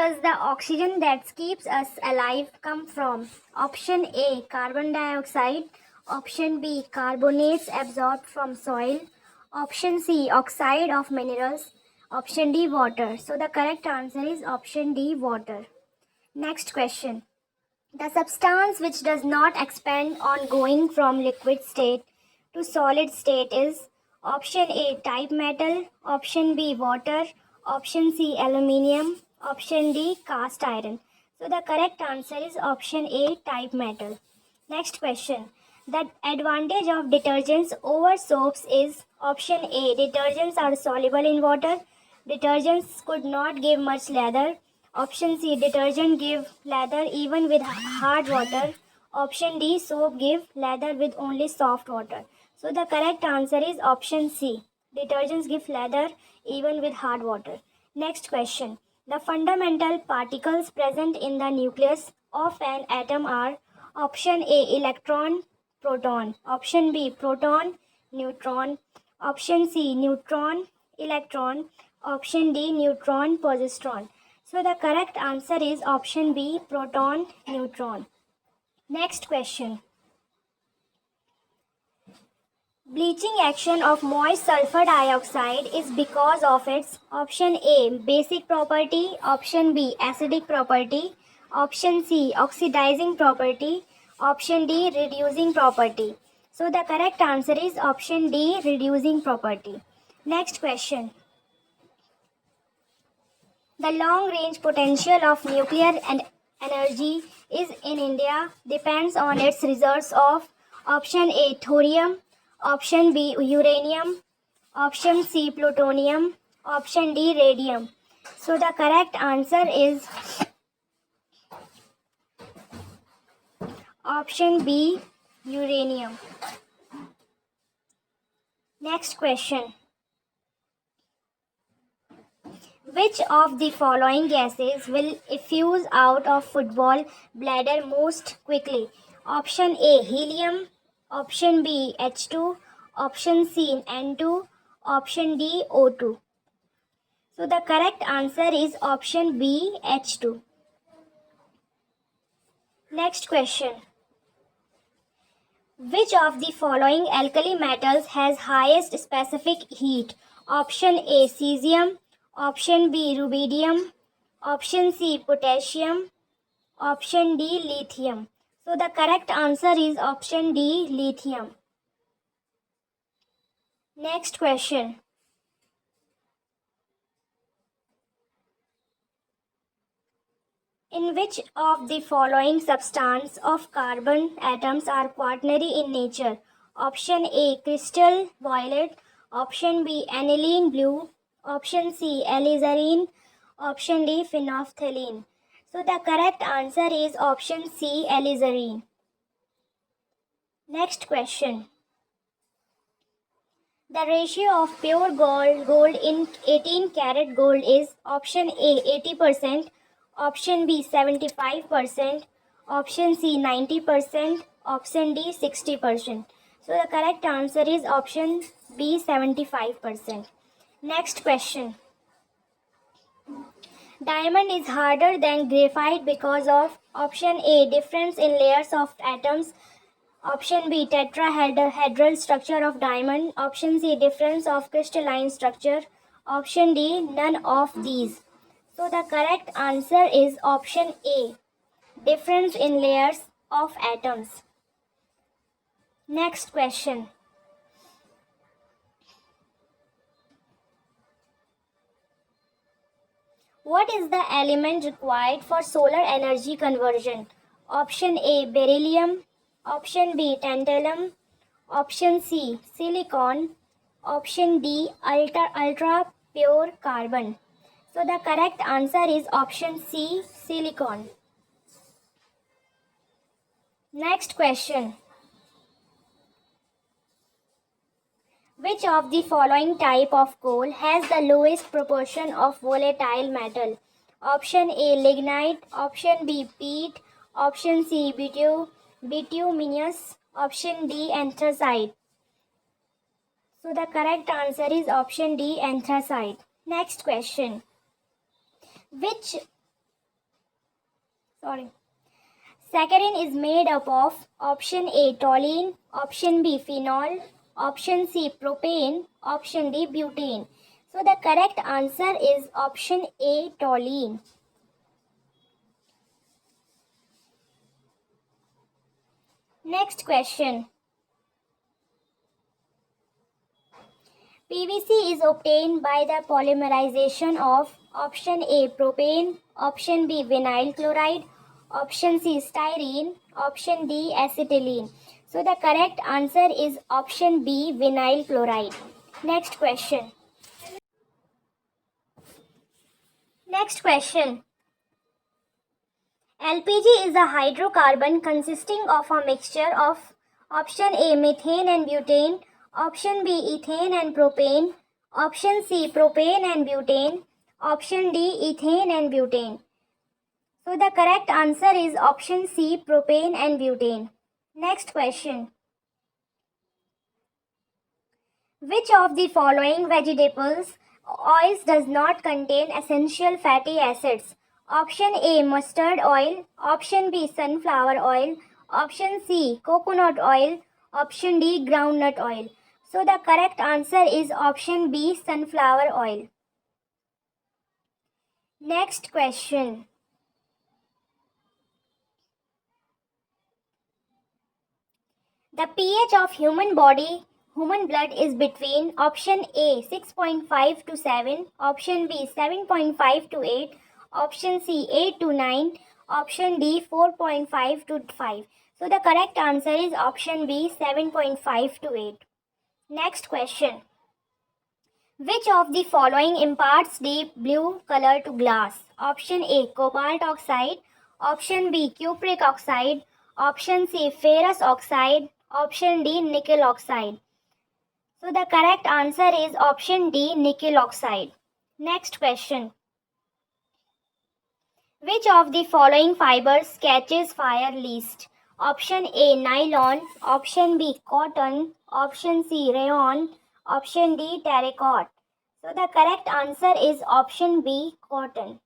does the oxygen that keeps us alive come from? Option A, carbon dioxide. Option B, carbonates absorbed from soil. Option C, oxide of minerals. Option D, water. So the correct answer is option D, water. Next question. The substance which does not expand on going from liquid state to solid state is option A, type metal. Option B, water. Option C, aluminium. Option D, cast iron. So the correct answer is option A, type metal. Next question. The advantage of detergents over soaps is option A, detergents are soluble in water. Detergents could not give much lather. Option C, detergent give lather even with hard water. Option D, soap give lather with only soft water. So the correct answer is option C. Detergents give lather even with hard water. Next question. The fundamental particles present in the nucleus of an atom are option A, electron, proton. Option B, proton, neutron. Option C, neutron, electron. Option D, neutron, positron. So the correct answer is option B, proton, neutron. Next question. Bleaching action of moist sulfur dioxide is because of its option A, basic property. Option B, acidic property. Option C, oxidizing property. Option D, reducing property. So the correct answer is option D, reducing property. Next question. The long-range potential of nuclear energy is in India depends on its reserves of option A, thorium. Option B, uranium. Option C, plutonium. Option D, radium. So the correct answer is option B, uranium. Next question. Which of the following gases will effuse out of football bladder most quickly? Option A, helium. Option B, H2. Option C, N2. Option D, O2. So the correct answer is option B, H2. Next question. Which of the following alkali metals has highest specific heat? Option A, cesium. Option B, rubidium. Option C, potassium. Option D, lithium. So the correct answer is option D, lithium. Next question. In which of the following substances of carbon atoms are quaternary in nature? Option A, crystal violet. Option B, aniline blue. Option C, alizarin. Option D, phenolphthalein. So the correct answer is option C, alizarin. Next question. The ratio of pure gold in 18 karat gold is option A, 80%. Option B, 75%. Option C, 90%. Option D, 60%. So the correct answer is option B, 75%. Next question. Diamond is harder than graphite because of option A, difference in layers of atoms. Option B, tetrahedral structure of diamond. Option C, difference of crystalline structure. Option D, none of these. So the correct answer is option A, difference in layers of atoms. Next question. What is the element required for solar energy conversion? Option A, beryllium. Option B, tantalum. Option C, silicon. Option D, ultra pure carbon. So the correct answer is option C, silicon. Next question. Which of the following type of coal has the lowest proportion of volatile metal? Option A, lignite. Option B, peat. Option C, bituminous. Option D, anthracite. So the correct answer is option D, anthracite. Next question. Which Saccharin is made up of option A toluene, option B phenol, option C propane, option D butane. So the correct answer is option A toluene. Next question. PVC is obtained by the polymerization of option A propane, option B vinyl chloride, option C styrene, option D acetylene. So the correct answer is option B vinyl chloride. Next question. LPG is a hydrocarbon consisting of a mixture of option A methane and butane, option B ethane and propane, option C propane and butane, option D ethane and butane. So the correct answer is option C propane and butane. Next question. Which of the following vegetables oils does not contain essential fatty acids? Option A mustard oil, option B sunflower oil, option C coconut oil, option D groundnut oil. So the correct answer is option B sunflower oil. Next question. The pH of human blood is between option A 6.5 to 7, option B 7.5 to 8, option C 8 to 9, option D 4.5 to 5. So the correct answer is option B 7.5 to 8. Next question. Which of the following imparts deep blue color to glass? Option A cobalt oxide, option B cupric oxide, option C ferrous oxide, option D nickel oxide. So the correct answer is option D nickel oxide. Next question. Which of the following fibers catches fire least? Option A nylon, option B cotton, option C rayon, option D terracotta. So the correct answer is option B cotton.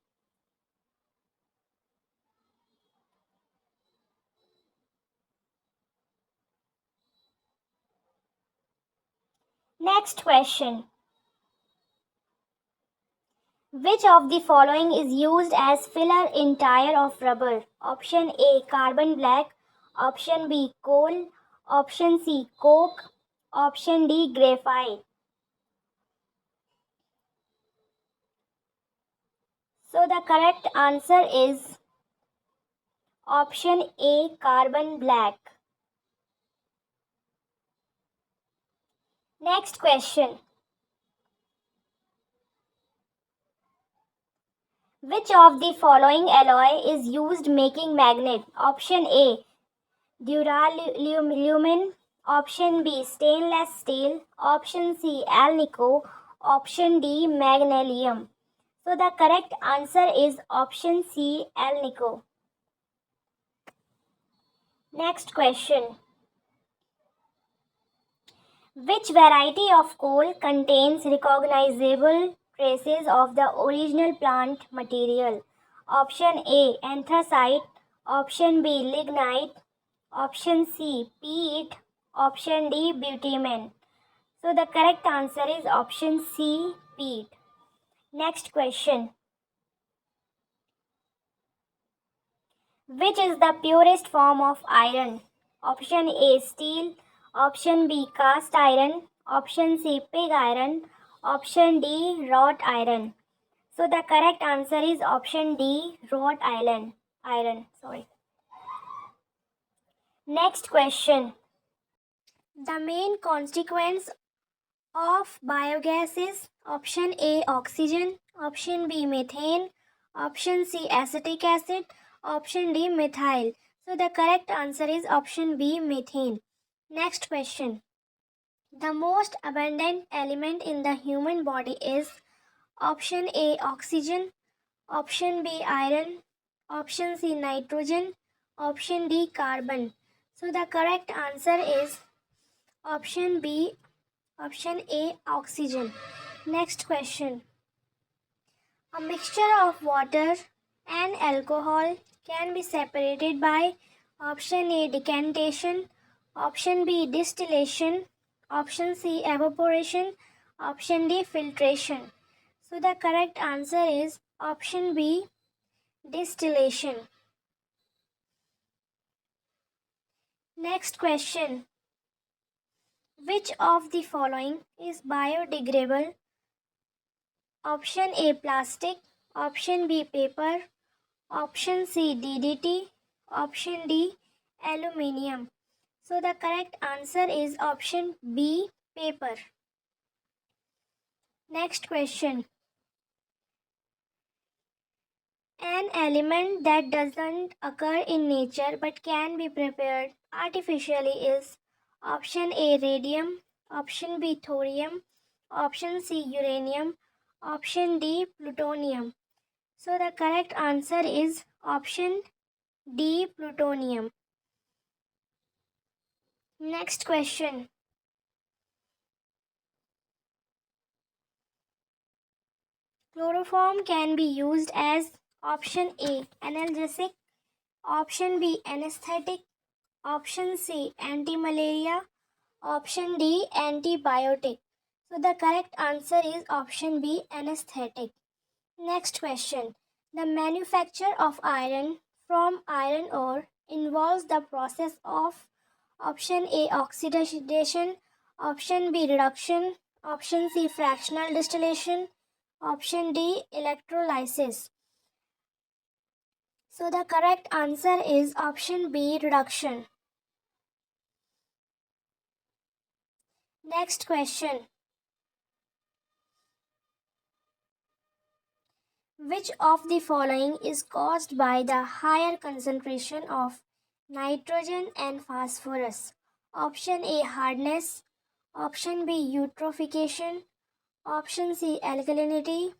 Next question. Which of the following is used as filler in tire of rubber? Option A carbon black, option B coal, option C coke, option D graphite. So the correct answer is option A carbon black. Next question. Which of the following alloy is used making magnet? Option A duralumin, option B stainless steel, option C alnico, option D magnesium. So the correct answer is option C alnico. Next question. Which variety of coal contains recognizable traces of the original plant material? Option A anthracite, option B lignite, option C peat, option D bitumen. So the correct answer is option C peat. Next question. Which is the purest form of iron? Option A steel, option B cast iron, option C pig iron, option D wrought iron. So the correct answer is option D wrought iron. Next question. The main constituents of biogas is option A oxygen, option B methane, option C acetic acid, option D methyl. So the correct answer is option B methane. Next question. The most abundant element in the human body is option A oxygen, option B iron, option C nitrogen, option D carbon. So the correct answer is option A oxygen. Next question. A mixture of water and alcohol can be separated by option A, decantation, option B, distillation, option C, evaporation, option D, filtration. So the correct answer is option B, distillation. Next question. Which of the following is biodegradable? Option A, plastic, option B, paper, option C, DDT, option D, aluminium. So the correct answer is option B, paper. Next question. An element that doesn't occur in nature but can be prepared artificially is option A, radium, option B, thorium, option C, uranium, option D, plutonium. So the correct answer is option D, plutonium. Next question. Chloroform can be used as option A, analgesic, option B, anesthetic, option C, anti-malaria, option D, antibiotic. So the correct answer is option B, anesthetic. Next question. The manufacture of iron from iron ore involves the process of option A, oxidation, option B, reduction, option C, fractional distillation, option D, electrolysis. So the correct answer is option B, reduction. Next question. Which of the following is caused by the higher concentration of nitrogen and phosphorus? Option A, hardness, option B, eutrophication, option C, alkalinity,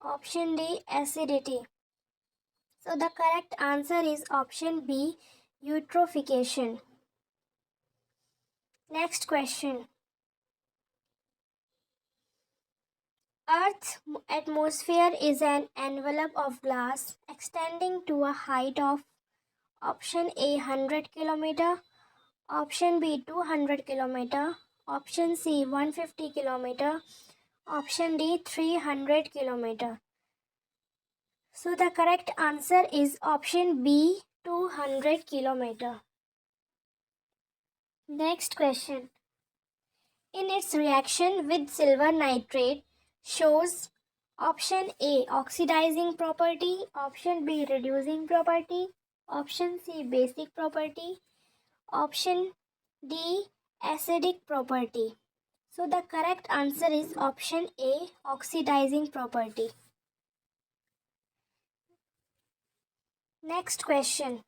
option D, acidity. So the correct answer is option B, eutrophication. Next question. Earth's atmosphere is an envelope of glass extending to a height of option A, 100 km, option B, 200 km, option C, 150 km, option D, 300 km. So the correct answer is option B, 200 km. Next question. In its reaction with silver nitrate shows option A, oxidizing property, option B, reducing property, option C, basic property, option D, acidic property. So the correct answer is option A, oxidizing property. Next question.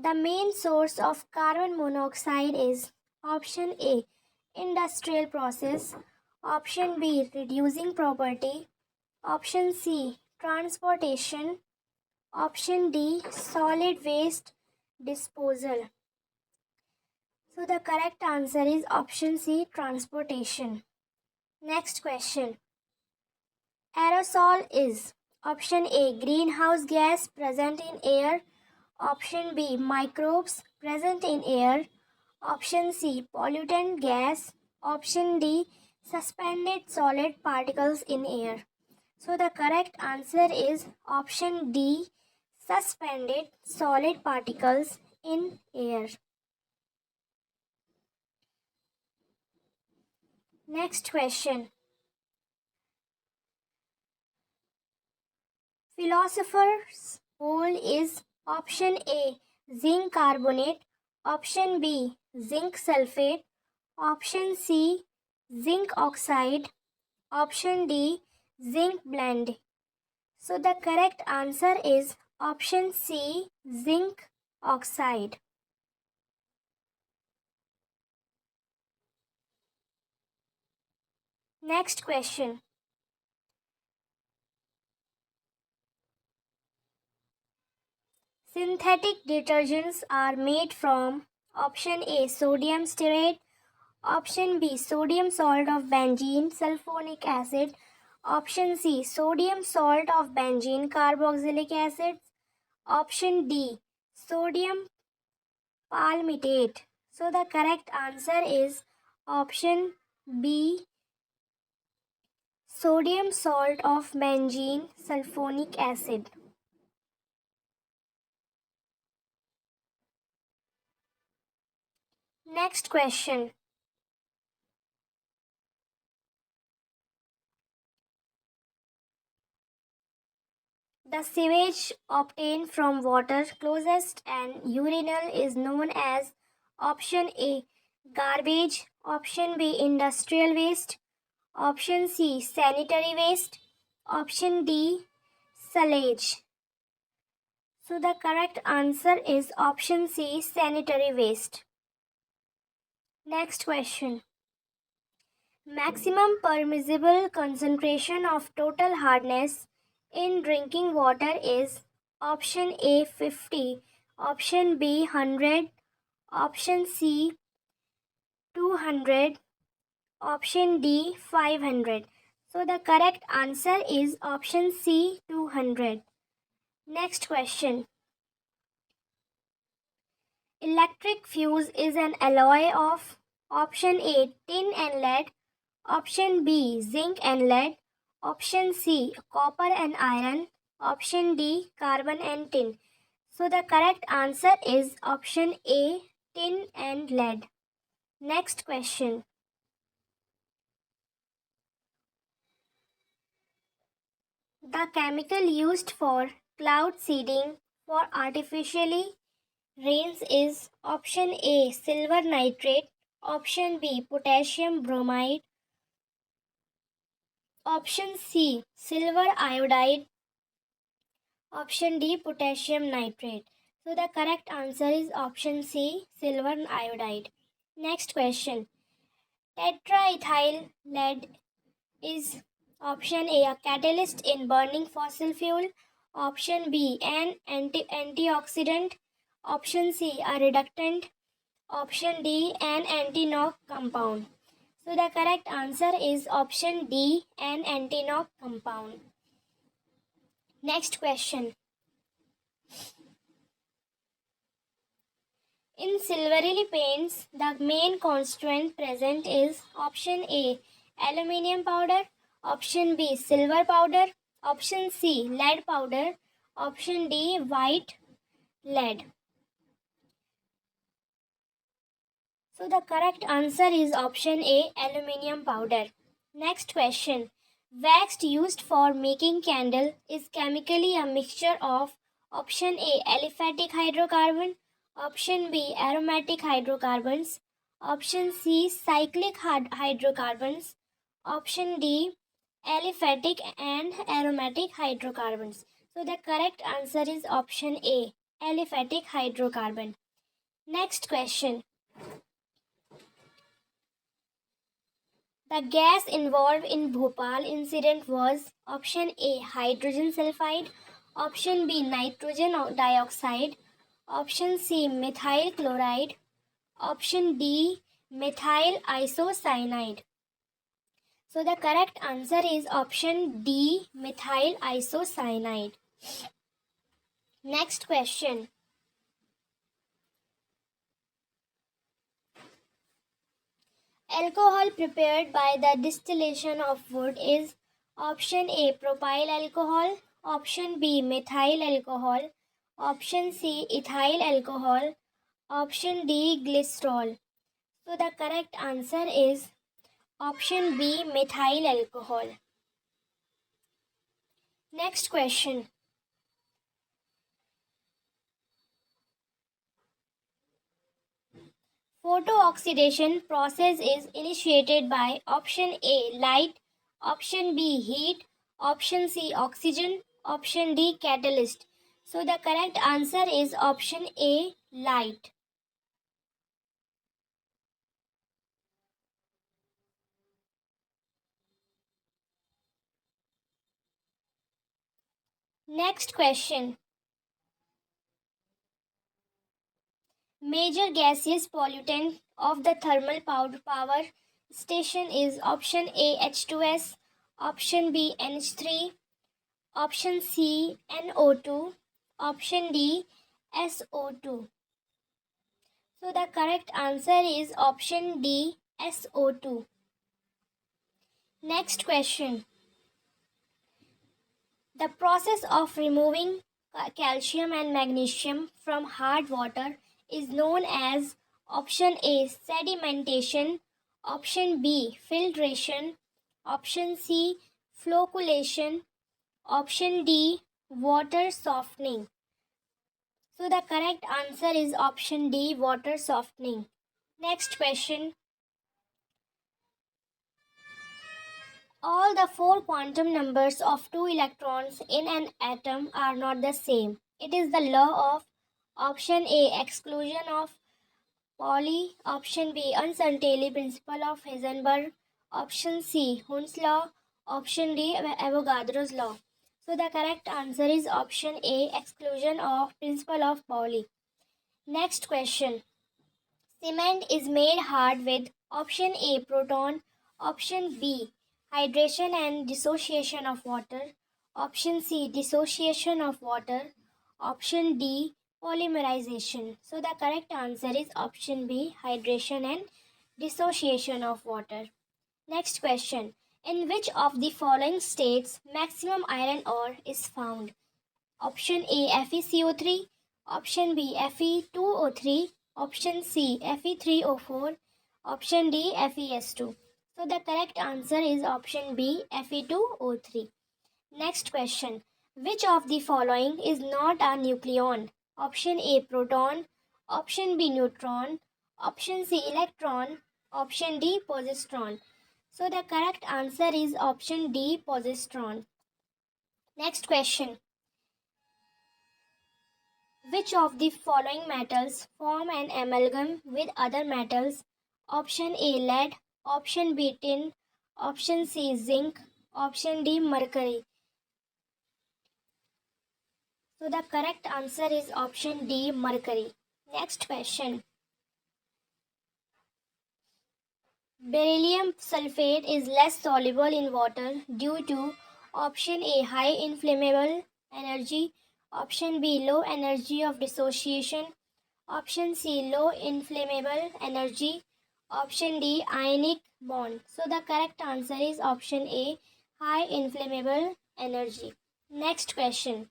The main source of carbon monoxide is option A, industrial process, option B, reducing property, option C, transportation, option D, solid waste disposal. So the correct answer is option C, transportation. Next question. Aerosol is option A, greenhouse gas present in air, option B, microbes present in air, option C, pollutant gas, option D, suspended solid particles in air. So the correct answer is option D, suspended solid particles in air. Next question. Philosopher's Pole is option A, zinc carbonate, option B, zinc sulfate, option C, zinc oxide, option D, zinc blende. So the correct answer is option C, zinc oxide. Next question. Synthetic detergents are made from option A, sodium stearate, option B, sodium salt of benzene sulfonic acid, option C, sodium salt of benzene carboxylic acid, Option D, sodium palmitate. So the correct answer is option B, sodium salt of benzene sulfonic acid. Next question. The sewage obtained from water closest and urinal is known as option A, garbage, option B, industrial waste, option C, sanitary waste, option D, sewage. So the correct answer is option C, sanitary waste. Next question. Maximum permissible concentration of total hardness in drinking water is option A 50, option B 100, option C 200, option D 500. So the correct answer is option C 200. Next question. Electric fuse is an alloy of option A tin and lead, option B zinc and lead, option C copper and iron, option D carbon and tin. So the correct answer is option A tin and lead. Next question. The chemical used for cloud seeding for artificially rains is option A silver nitrate, option B potassium bromide, option C silver iodide, option D potassium nitrate. So the correct answer is option C silver iodide. Next question. Tetraethyl lead is option A a catalyst in burning fossil fuel, option B an antioxidant, option C a reductant, option D an anti-knock compound. So the correct answer is option D an anti-knock compound. Next question. In silvery paints, the main constituent present is option A aluminium powder, option B silver powder, option C lead powder, option D white lead. So the correct answer is option A aluminium powder. Next question. Wax used for making candle is chemically a mixture of option A aliphatic hydrocarbon, option B aromatic hydrocarbons, option C cyclic hydrocarbons, option D aliphatic and aromatic hydrocarbons. So the correct answer is option A aliphatic hydrocarbon. Next question. The gas involved in Bhopal incident was option A hydrogen sulfide, option B nitrogen dioxide, option C methyl chloride, option D methyl isocyanide. So the correct answer is option D methyl isocyanide. Next question. Alcohol prepared by the distillation of wood is option A propyl alcohol, option B methyl alcohol, option C ethyl alcohol, option D glycerol. So the correct answer is option B methyl alcohol. Next question. Photooxidation process is initiated by option A light, option B heat, option C oxygen, option D catalyst. So the correct answer is option A light. Next question. Major gaseous pollutant of the thermal power station is option A H2S, option B NH3, option C NO2, Option D, SO2. So the correct answer is option D, SO2. Next question. The process of removing calcium and magnesium from hard water is known as option A, sedimentation, option B, filtration, option C, flocculation, option D, water softening. So the correct answer is option D, water softening. Next question. All the four quantum numbers of two electrons in an atom are not the same. It is the law of option A, exclusion of Pauli, option B, uncertainty principle of Heisenberg, option C, Hund's law, option D, Avogadro's law. So the correct answer is option A, exclusion of principle of Pauli. Next question. Cement is made hard with option A, proton, option B, hydration and dissociation of water, option C, dissociation of water, option D, polymerization. So the correct answer is option B, hydration and dissociation of water. Next question. In which of the following states maximum iron ore is found? Option A, FeCO3, option B, Fe2O3, option C, Fe3O4, option D, FeS2. So the correct answer is option B, Fe2O3. Next question. Which of the following is not a nucleon? Option A, proton, option B, neutron, option C, electron, option D, positron. So the correct answer is option D, positron. Next question. Which of the following metals form an amalgam with other metals? Option A, lead, option B, tin, option C, zinc, option D, mercury. So the correct answer is option D, mercury. Next question. Beryllium sulfate is less soluble in water due to option A, high inflammable energy, option B, low energy of dissociation, option C, low inflammable energy, option D, ionic bond. So the correct answer is option A, high inflammable energy. Next question.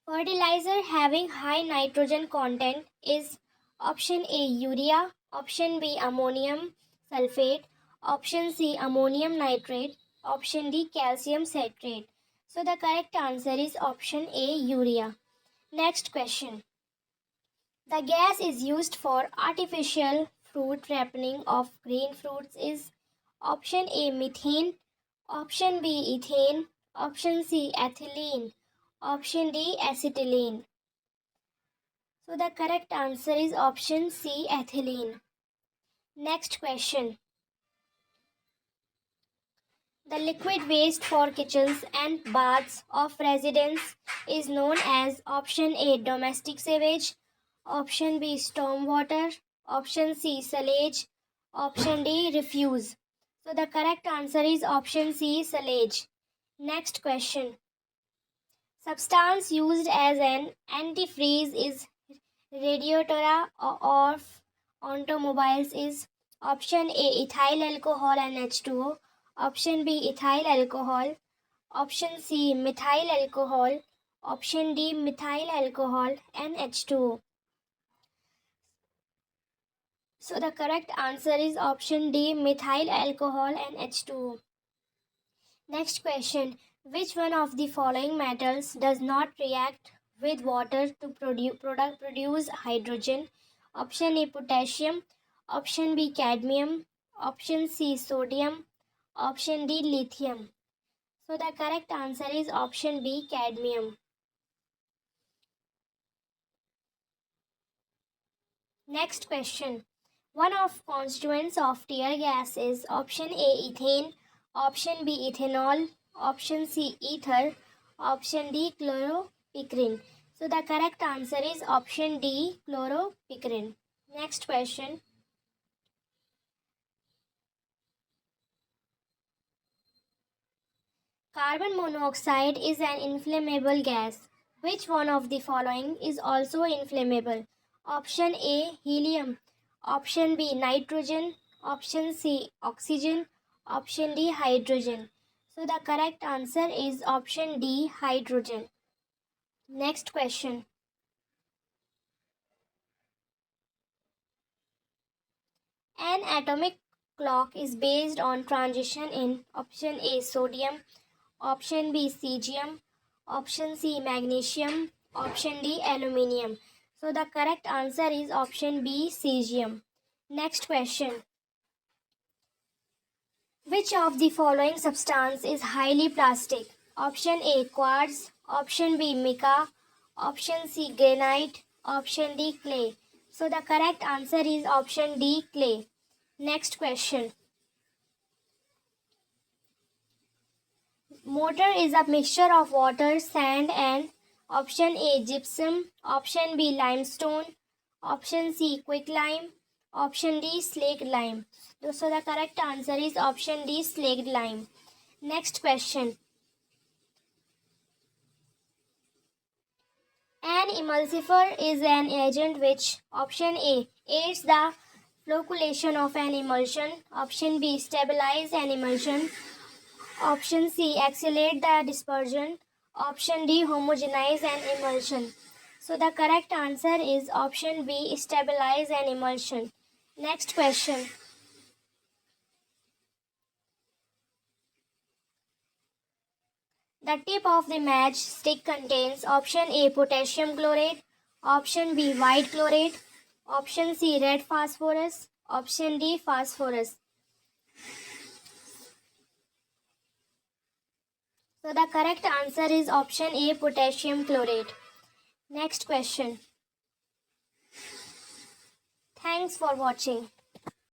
Fertilizer having high nitrogen content is option A, urea, option B, ammonium sulfate, option C, ammonium nitrate, option D, calcium citrate. So the correct answer is option A, urea. Next question. The gas is used for artificial fruit ripening of green fruits is option A, methane, option B, ethane, option C, ethylene, option D, acetylene. So the correct answer is option C, ethylene. Next question. The liquid waste for kitchens and baths of residents is known as option A, domestic sewage, option B, stormwater, option C, sewage, option D, refuse. So the correct answer is option C, sewage. Next question. Substance used as an antifreeze is radiator of automobiles is option A, ethyl alcohol and H2O, option B, ethyl alcohol, option C, methyl alcohol, option D, methyl alcohol and H2O. So the correct answer is option D, methyl alcohol and H2O. Next question. Which one of the following metals does not react with water to produce hydrogen? Option A, potassium, option B, cadmium, option C, sodium, option D, lithium. So the correct answer is option B, cadmium. Next question. One of constituents of tear gas is option A, ethane, option B, ethanol, option C, ether, option D, chloropicrine. So the correct answer is option D, chloropicrine. Next question. Carbon monoxide is an inflammable gas. Which one of the following is also inflammable? Option A, helium. Option B, nitrogen. Option C, oxygen. Option D, hydrogen. So the correct answer is option D, hydrogen. Next question. An atomic clock is based on transition in option A, sodium. Option B, cesium. Option C, magnesium. Option D, aluminium. So the correct answer is option B, cesium. Next question. Which of the following substance is highly plastic? Option A, quartz. Option B, mica. Option C, granite. Option D, clay. So the correct answer is option D, clay. Next question. Mortar is a mixture of water, sand and option A, gypsum. Option B, limestone. Option C, quicklime. Option D, slaked lime. So the correct answer is option D, slaked lime. Next question. An emulsifier is an agent which option A, aids the flocculation of an emulsion. Option B, stabilize an emulsion. Option C, accelerate the dispersion. Option D, homogenize an emulsion. So the correct answer is option B, stabilize an emulsion. Next question. The tip of the matchstick contains option A, potassium chlorate. Option B, white chlorate. Option C, red phosphorus. Option D, phosphorus. So the correct answer is option A, potassium chlorate. Next question. Thanks for watching.